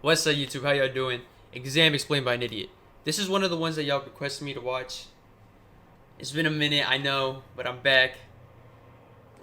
What's up, YouTube? How y'all doing? Exam explained by an idiot. This is one of the ones that y'all requested me to watch. It's been a minute, I know, but I'm back.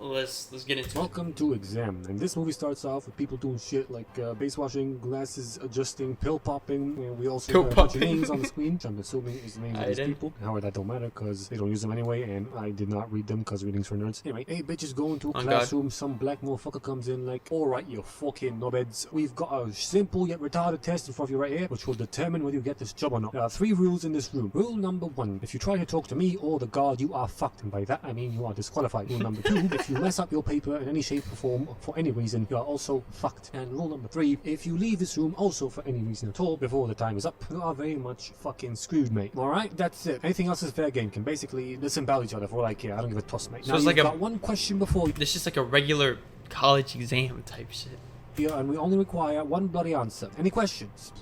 Let's get into it. Welcome to Exam, and this movie starts off with people doing shit like base washing, glasses adjusting, pill popping, and we also have a bunch of names on the screen, which I'm assuming is the names of these people. However, that don't matter because they don't use them anyway, and I did not read them because readings for nerds. Anyway, hey bitches go into a classroom, some black motherfucker comes in like, alright you fucking knobheads, we've got a simple yet retarded test in front of you right here, which will determine whether you get this job or not. There are 3 rules in this room. Rule number 1, if you try to talk to me or the guard, you are fucked, and by that I mean you are disqualified. Rule number 2, if you mess up your paper in any shape or form for any reason, you are also fucked. And rule number 3, if you leave this room also for any reason at all before the time is up, you are very much fucking screwed, mate. Alright, that's it. Anything else is fair game. Can basically disembowel each other for all I care. I don't give a toss, mate. So now it's you've like got one question before you. This is like a regular college exam type shit. Here, and we only require one bloody answer. Any questions?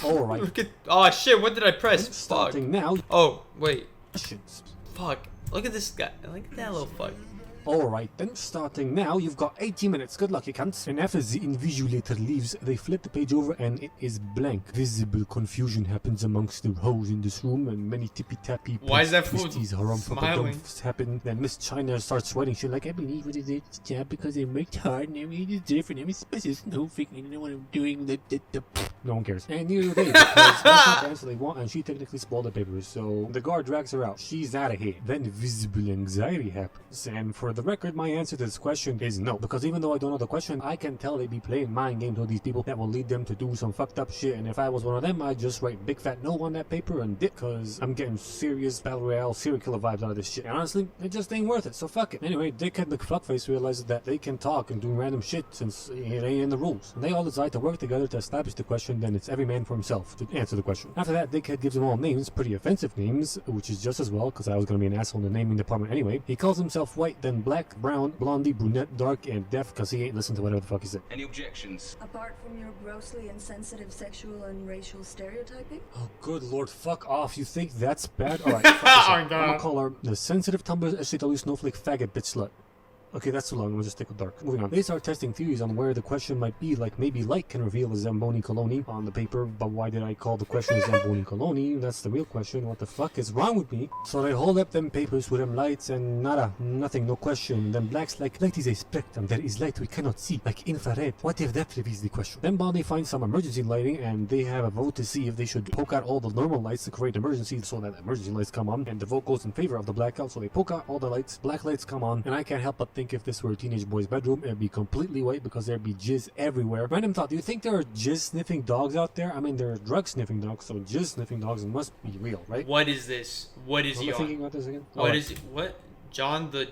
Alright. Look at, oh shit, what did I press? Starting now. Oh, wait. Questions. Fuck. Look at this guy. Look at that little fuck. Alright then, starting now, you've got 80 minutes. Good luck, you cunts. And after the invigilator leaves, they flip the page over and it is blank. Visible confusion happens amongst the hoes in this room, and many tippy-tappy Why is that fool twisties, smiling? happen. Then Miss China starts sweating. She's like, I believe what it is, job because I worked hard and everything is different. I'm a special snowflake and I know what I'm doing. No one cares. And neither do they, because that's not the answer they want, and she technically spoiled the papers. So the guard drags her out. She's out of here. Then visible anxiety happens, and for the record, my answer to this question is no, because even though I don't know the question, I can tell they be playing mind games with these people that will lead them to do some fucked up shit, and if I was one of them, I'd just write big fat no on that paper and dip, because I'm getting serious battle royale serial killer vibes out of this shit, and honestly, it just ain't worth it, so fuck it. Anyway, Dickhead McFuckface realizes that they can talk and do random shit since it ain't in the rules, and they all decide to work together to establish the question. Then it's every man for himself to answer the question. After that, Dickhead gives them all names, pretty offensive names, which is just as well, because I was going to be an asshole in the naming department anyway. He calls himself white, then black, brown, blondie, brunette, dark, and deaf, because he ain't listened to whatever the fuck he said. Any objections? Apart from your grossly insensitive sexual and racial stereotyping? Oh, good lord, fuck off. You think that's bad? Alright, fuck this up. I'm gonna call her the sensitive Tumblr SJW snowflake faggot bitch slut. Okay, that's too long. We'll just stick with dark. Moving on. They start testing theories on where the question might be, like maybe light can reveal a Zamboni colony on the paper, but why did I call the question Zamboni colony? That's the real question. What the fuck is wrong with me? So they hold up them papers with them lights and nada, nothing, no question. Then Black's like, light is a spectrum. There is light we cannot see, like infrared. What if that reveals the question? Then Bonnie finds some emergency lighting, and they have a vote to see if they should poke out all the normal lights to create emergency, so that emergency lights come on, and the vote goes in favor of the blackout, so they poke out all the lights, black lights come on, and I can't help but think if this were a teenage boy's bedroom, it'd be completely white because there'd be jizz everywhere. Random thought, do you think there are jizz sniffing dogs out there? I mean, there are drug sniffing dogs, so jizz sniffing dogs must be real, right? What is this? What is he Am I on? thinking about this again? What is it? What? John the...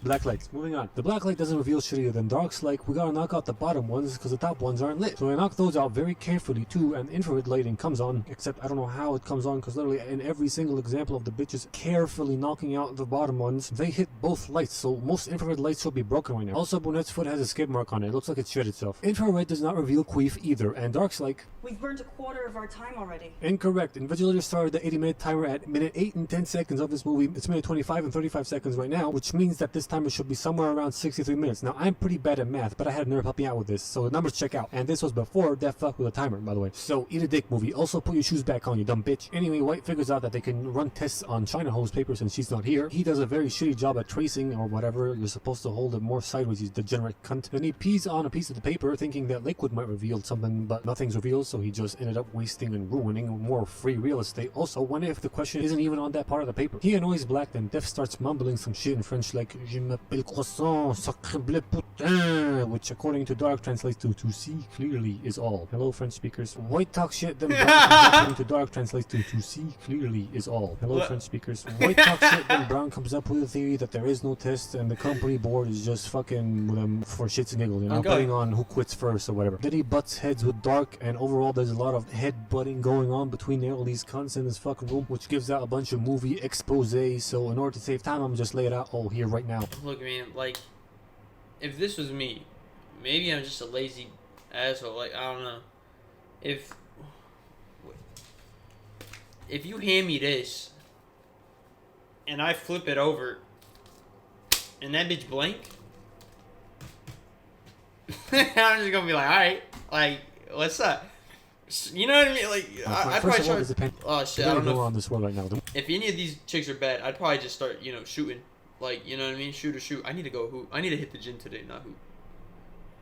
Black lights. Moving on. The black light doesn't reveal shittier than dark's like, we gotta knock out the bottom ones because the top ones aren't lit. So I knock those out very carefully too, and infrared lighting comes on, except I don't know how it comes on because literally in every single example of the bitches carefully knocking out the bottom ones, they hit both lights, so most infrared lights should be broken right now. Also, Brunette's foot has a skid mark on it. It looks like it shit itself. Infrared does not reveal queef either, and dark's like, We've burned a quarter of our time already. incorrect. Invigilator started the 80-minute timer at minute 8 and 10 seconds of this movie. It's minute 25 and 35 seconds right now, which means that this timer should be somewhere around 63 minutes. Now, I'm pretty bad at math, but I had a nerd help me out with this, so the numbers check out. And this was before that fuck with a timer, by the way. So, eat a dick, movie. Also, put your shoes back on, you dumb bitch. Anyway, White figures out that they can run tests on China Ho's paper since she's not here. He does a very shitty job at tracing, or whatever. You're supposed to hold it more sideways, you degenerate cunt. Then he pees on a piece of the paper, thinking that liquid might reveal something, but nothing's revealed, so he just ended up wasting and ruining more free real estate. Also, what if the question isn't even on that part of the paper? He annoys Black, then Def starts mumbling some shit in French like, Je m'appelle croissant, sacre bleu putain, which according to Dark translates to see clearly is all. Hello, French speakers. White talks shit, then Brown according to Dark translates to see clearly is all. Hello, French speakers. White talks shit, then Brown comes up with a theory that there is no test and the company board is just fucking with them for shits and giggles, you know, betting on who quits first or whatever. Then he butts heads with Dark, and overall there's a lot of head-butting going on between all these cunts in this fucking room, which gives out a bunch of movie expose. So in order to save time, I'm just lay it out all here right now. Look, man, like, if this was me, maybe I'm just a lazy asshole. Like, I don't know. If you hand me this, and I flip it over, and that bitch blank, I'm just gonna be like, all right, like, what's up? You know what I mean? Like, I'd probably try. Oh shit, I don't know. On this world right now. If any of these chicks are bad, I'd probably just start, shooting. Like, you know what I mean? Shoot. I need to go hoop. I need to hit the gym today, not hoop.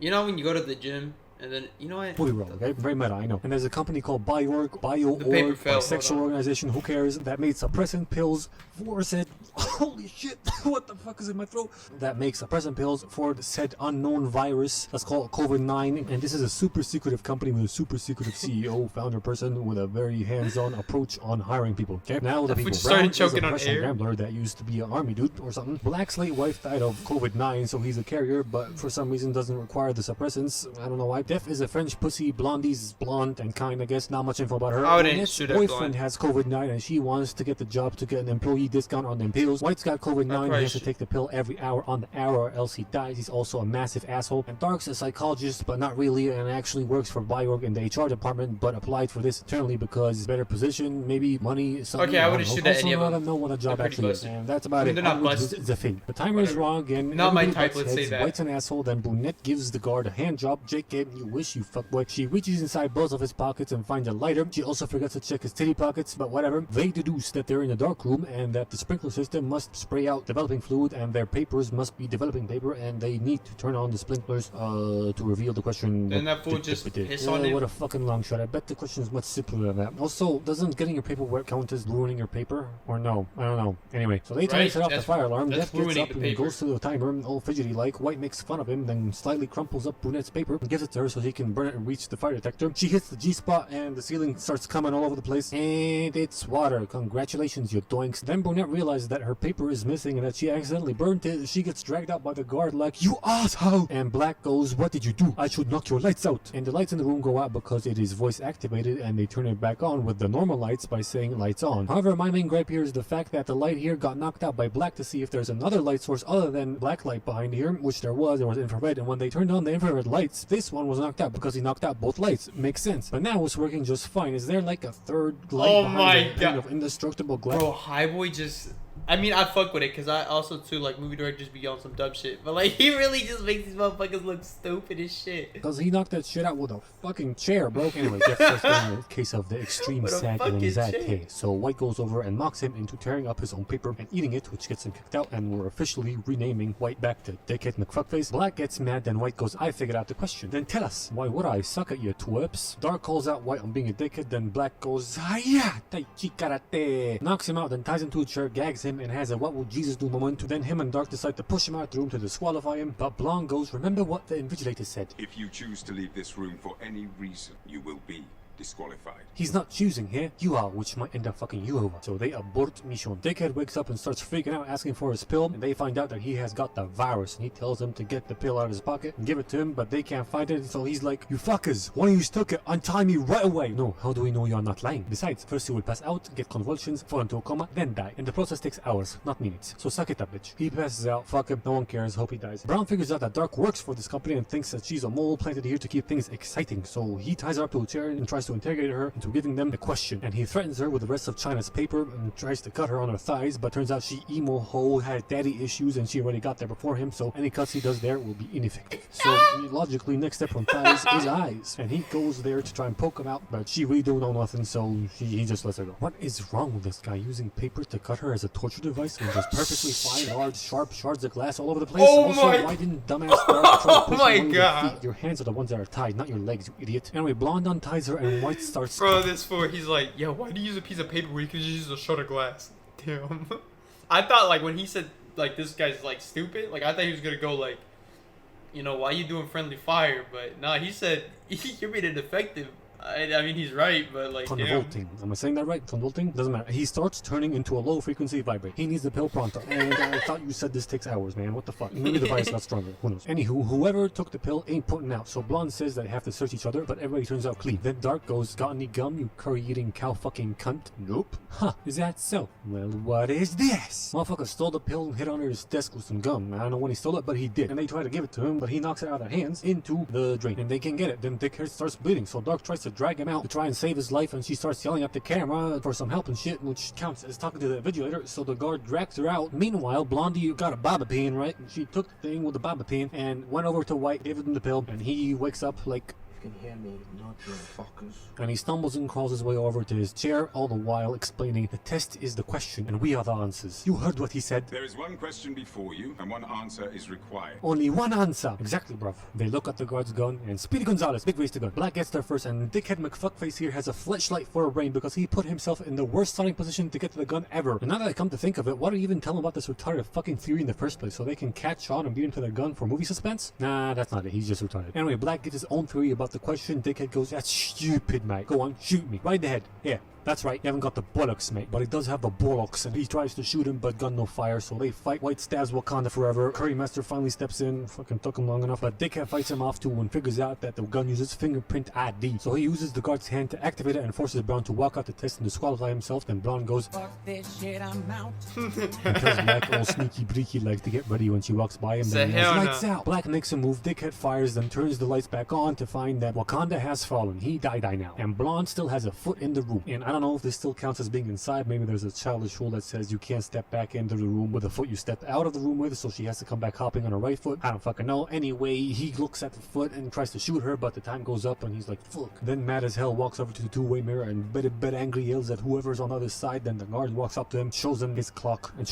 You know when you go to the gym and then, you know what? Fully wrong, okay? Very meta, I know. And there's a company called BioOrg, bisexual organization, who cares, that made suppressant pills for said, holy shit, what the fuck is in my throat? That makes suppressant pills for the said unknown virus that's called COVID-9. And this is a super secretive company with a super secretive CEO, founder person with a very hands-on approach on hiring people. Okay, now the people. Started choking on air. Gambler that used to be an army dude or something. Black's late wife died of COVID-9, so he's a carrier, but for some reason doesn't require the suppressants. I don't know why. Def is a French pussy. Blondie's blonde and kind, I guess. Not much info about her. I wouldn't shoot at boyfriend has COVID-9 and she wants to get the job to get an employee discount on them pills. White's got COVID-9. He has to take the pill every hour on the hour or else he dies. He's also a massive asshole. And Dark's a psychologist, but not really, and actually works for BioOrg in the HR department, but applied for this internally because better position, maybe money, something. Okay, I wouldn't shoot at any of them. I don't know what a job actually is, and that's about I mean, it. they're not busted. It's a thing. The timer is wrong again. Not my type, let's say that. White's an asshole, then Brunette gives the guard a hand job. Jake gave you wish, you fuckboy. She reaches inside both of his pockets and finds a lighter. She also forgets to check his titty pockets, but whatever. They deduce that they're in a dark room and that the sprinkler system must spray out developing fluid and their papers must be developing paper and they need to turn on the sprinklers to reveal the question. Then that fool just piss on it. What a fucking long shot. I bet the question is much simpler than that. Also, doesn't getting your paperwork count as ruining your paper? Or no? I don't know. Anyway, so they try to set off the fire alarm. Death gets up and goes to the timer, all fidgety like. White makes fun of him, then slightly crumples up Brunette's paper and gives it to her so he can burn it and reach the fire detector. She hits the G-spot and the ceiling starts coming all over the place. And it's water. Congratulations, you doinks. Then Brunette realizes that her paper is missing and that she accidentally burnt it. She gets dragged out by the guard like, you asshole! And Black goes, what did you do? I should knock your lights out. And the lights in the room go out because it is voice activated and they turn it back on with the normal lights by saying lights on. However, my main gripe here is the fact that the light here got knocked out by Black to see if there's another light source other than black light behind here, which there was infrared, and when they turned on the infrared lights, this one was knocked out because he knocked out both lights. Makes sense. But now it's working just fine. Is there like a third light behind the of indestructible glass? Bro, Highboy just... I mean, I fuck with it because I also too like movie directors be on some dumb shit, but like he really just makes these motherfuckers look stupid as shit. Because he knocked that shit out with a fucking chair, bro. Anyway, Jeff starts getting a case of the extreme sack and anxiety. So White goes over and mocks him into tearing up his own paper and eating it, which gets him kicked out, and we're officially renaming White back to Dickhead McFuckface. Black gets mad, then White goes, I figured out the question. Then tell us, why would I suck at you, twerps? Dark calls out White on being a dickhead, then Black goes, Hiya, Tai Chi Karate. Knocks him out, then ties him to a chair, gags him, and has a what would Jesus do moment. Then him and Dark decide to push him out of the room to disqualify him, but Blonde goes, remember what the invigilator said. If you choose to leave this room for any reason, you will be disqualified. He's not choosing here, you are, which might end up fucking you over. So they abort mission. Dickhead wakes up and starts freaking out, asking for his pill, and they find out that he has got the virus, and he tells them to get the pill out of his pocket and give it to him, but they can't find it, so he's like, you fuckers, one of you took it, untie me right away. No, how do we know you're not lying? Besides, first you will pass out, get convulsions, fall into a coma, then die, and the process takes hours, not minutes. So suck it up, bitch. He passes out, fuck him, no one cares, hope he dies. Brown figures out that Dark works for this company and thinks that she's a mole planted here to keep things exciting, so he ties her up to a chair and tries to interrogate her into giving them a question, and he threatens her with the rest of China's paper and tries to cut her on her thighs, but turns out she emo hoe had daddy issues and she already got there before him, so any cuts he does there will be ineffective. So logically, next step from thighs is eyes, and he goes there to try and poke him out, but she really don't know nothing, so he just lets her go. What is wrong with this guy using paper to cut her as a torture device and just perfectly fine large sharp shards of glass all over the place? Why didn't dumbass Dark try to push you on your feet? Your hands are the ones that are tied, not your legs, you idiot. Anyway, Blonde unties her and White starts. Bro, this fool, he's like, yo, why do you use a piece of paper where you could just use a shard of glass? Damn. I thought, like, when he said, like, this guy's, like, stupid, like, I thought he was gonna go, like, you know, why you doing friendly fire? But, nah, he said, you're being ineffective. I mean, he's right, but like, convolting. Am I saying that right? Convolting? Doesn't matter. He starts turning into a low frequency vibrate. He needs the pill pronto. And I thought you said this takes hours, man. What the fuck? Maybe the virus got stronger. Who knows? Anywho, whoever took the pill ain't putting out. So Blonde says that they have to search each other, but everybody turns out clean. Then Dark goes, got any gum, you curry-eating cow fucking cunt? Nope. Huh, is that so? Well, what is this? Motherfucker stole the pill and hid under his desk with some gum. I don't know when he stole it, but he did. And they try to give it to him, but he knocks it out of their hands into the drain. And they can't get it. Then Dickhead starts bleeding, so Dark tries to to drag him out to try and save his life, and she starts yelling at the camera for some help and shit, which counts as talking to the invigilator, so the guard drags her out. Meanwhile, Blondie got a baba peen, right? And she took the thing with the baba peen and went over to White, gave him the pill, and he wakes up like... You can hear me, not your fuckers. And he stumbles and crawls his way over to his chair, all the while explaining, the test is the question, and we are the answers. You heard what he said. There is one question before you, and one answer is required. Only one answer. Exactly, bruv. They look at the guard's gun, and Speedy Gonzalez, big race to gun. Black gets there first, and dickhead McFuckface here has a flashlight for a brain because he put himself in the worst starting position to get to the gun ever. And now that I come to think of it, why do you even tell him about this retarded fucking theory in the first place? So they can catch on and beat him to their gun for movie suspense? Nah, that's not it. He's just retarded. Anyway, Black gets his own theory about the question. Dickhead goes, that's stupid, mate. Go on, shoot me. Right in the head. Yeah. That's right, you haven't got the bullocks, mate, but he does have the bullocks, and he tries to shoot him, but gun no fire, so they fight. White stabs Wakanda forever. Curry Master finally steps in, fucking took him long enough, but Dickhead fights him off too and figures out that the gun uses fingerprint ID. So he uses the guard's hand to activate it and forces Brown to walk out the test and disqualify himself. Then Brown goes, Fuck this shit, I'm out. and tells Black all sneaky breaky like to get ready when she walks by him. Then he yells, lights out. Black makes a move, Dickhead fires, then turns the lights back on to find that Wakanda has fallen. He die now. And Blonde still has a foot in the room. And I don't know if this still counts as being inside. Maybe there's a childish rule that says you can't step back into the room with the foot you stepped out of the room with, so she has to come back hopping on her right foot. I don't fucking know. Anyway, he looks at the foot and tries to shoot her, but the time goes up and he's like, fuck. Then mad as hell walks over to the two-way mirror and bit angry yells at whoever's on the other side. Then the guard walks up to him, shows him his clock, and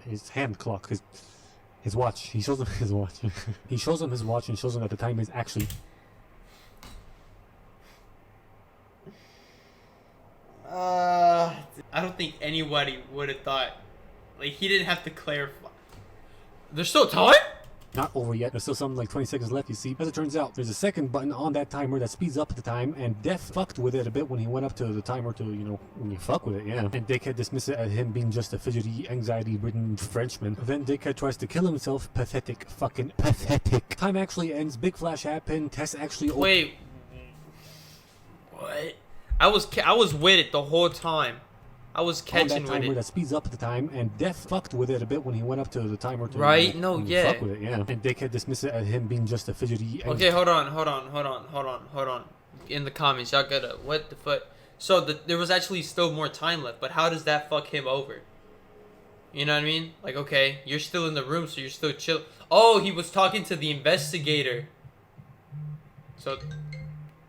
his hand clock, his watch. He shows him his watch. He shows him his watch and shows him that the time is actually... I don't think anybody would have thought, like, he didn't have to clarify. There's still time? Not over yet. There's still something like 20 seconds left, you see. As it turns out, there's a second button on that timer that speeds up the time, and Death fucked with it a bit when he went up to the timer to, you know, when you fuck with it, yeah. And Dickhead dismisses it as him being just a fidgety, anxiety-ridden Frenchman. Then Dickhead tries to kill himself. Pathetic. Fucking pathetic. Time actually ends. Big flash happen. Tess actually... Wait. What? I was with it the whole time. I was catching that with timer it. that speeds up the time, and Death fucked with it a bit when he went up to the timer to right? No, yeah. fuck with it, yeah. And Dickhead dismisses it as him being just a fidgety. Okay, hold on. In the comments, y'all gotta what the fuck. So there was actually still more time left, but how does that fuck him over? You know what I mean? Like, okay, you're still in the room, so you're still chill. Oh, he was talking to the investigator. So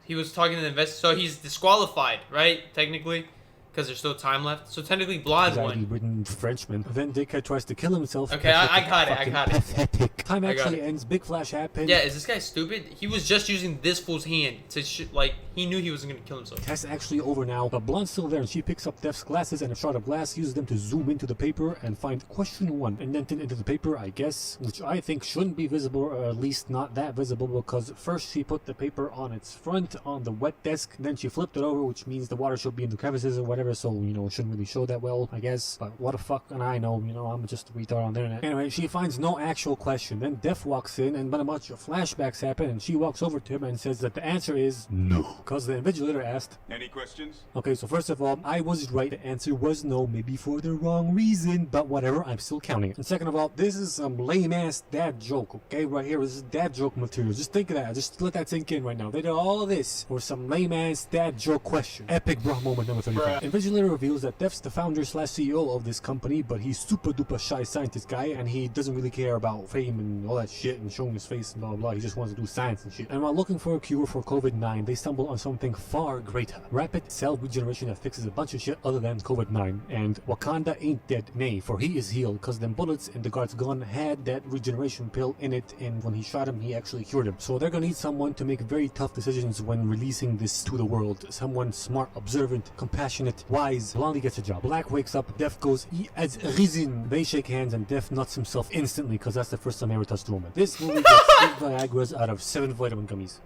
he was talking to the investigator. So he's disqualified, right? Technically. Because there's still time left. So technically Blonde won. Anxiety-ridden Frenchman. Then Dickhead tries to kill himself. Okay, I got it. Pathetic. Time actually it. ends. Big flash happens. Yeah, is this guy stupid? He was just using this fool's hand to like, he knew he wasn't going to kill himself. Test actually over now, but Blonde's still there, and she picks up Death's glasses and a shard of glass, uses them to zoom into the paper and find question 1 indented into the paper, I guess, which I think shouldn't be visible, or at least not that visible, because first she put the paper on its front on the wet desk, then she flipped it over, which means the water should be in the crevices or whatever, so, you know, it shouldn't really show that well, I guess, but what the fuck, and I know, you know, I'm just a retard on the internet. Anyway, she finds no actual question, then Death walks in, and then a bunch of flashbacks happen, and she walks over to him and says that the answer is no, because the invigilator asked, Any questions? okay, so first of all, I was right. The answer was no, maybe for the wrong reason, but whatever, I'm still counting it. And second of all, this is some lame-ass dad joke, okay? Right here, this is dad joke material. Just think of that. Just let that sink in right now. They did all this for some lame-ass dad joke question. Epic bro moment number 35. Invigilator reveals that Death's the founder / CEO of this company, but he's super-duper shy scientist guy, and he doesn't really care about fame and all that shit and showing his face and blah, blah, blah. He just wants to do science and shit. And while looking for a cure for COVID-9, they stumble on something far greater. Rapid cell regeneration that fixes a bunch of shit other than COVID-9. And Wakanda ain't dead, nay, for he is healed, cause them bullets in the guard's gun had that regeneration pill in it, and when he shot him, he actually cured him. So they're gonna need someone to make very tough decisions when releasing this to the world. Someone smart, observant, compassionate, wise. Blondie gets a job. Black wakes up, Death goes, he has risen. They shake hands and Death nuts himself instantly, cause that's the first time I ever touched a woman. This movie gets 8 Viagras out of 7 vitamin gummies.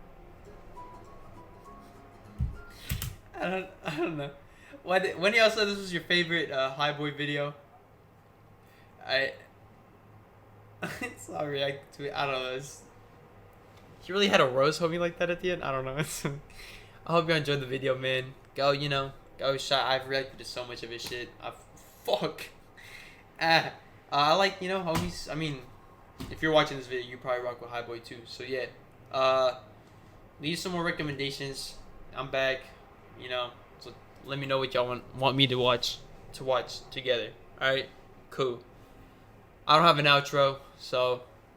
I don't know. When y'all said this was your favorite High Boy video, I saw a react to it. I don't know. He really had a roast homie like that at the end. I don't know. I hope you enjoyed the video, man. Go, you know, go shot. I've reacted to so much of his shit. Fuck. I like, you know, homies. I mean, if you're watching this video, you probably rock with High Boy too. So yeah, leave some more recommendations. I'm back. You know, so let me know what y'all want me to watch together. All right, cool. I don't have an outro, so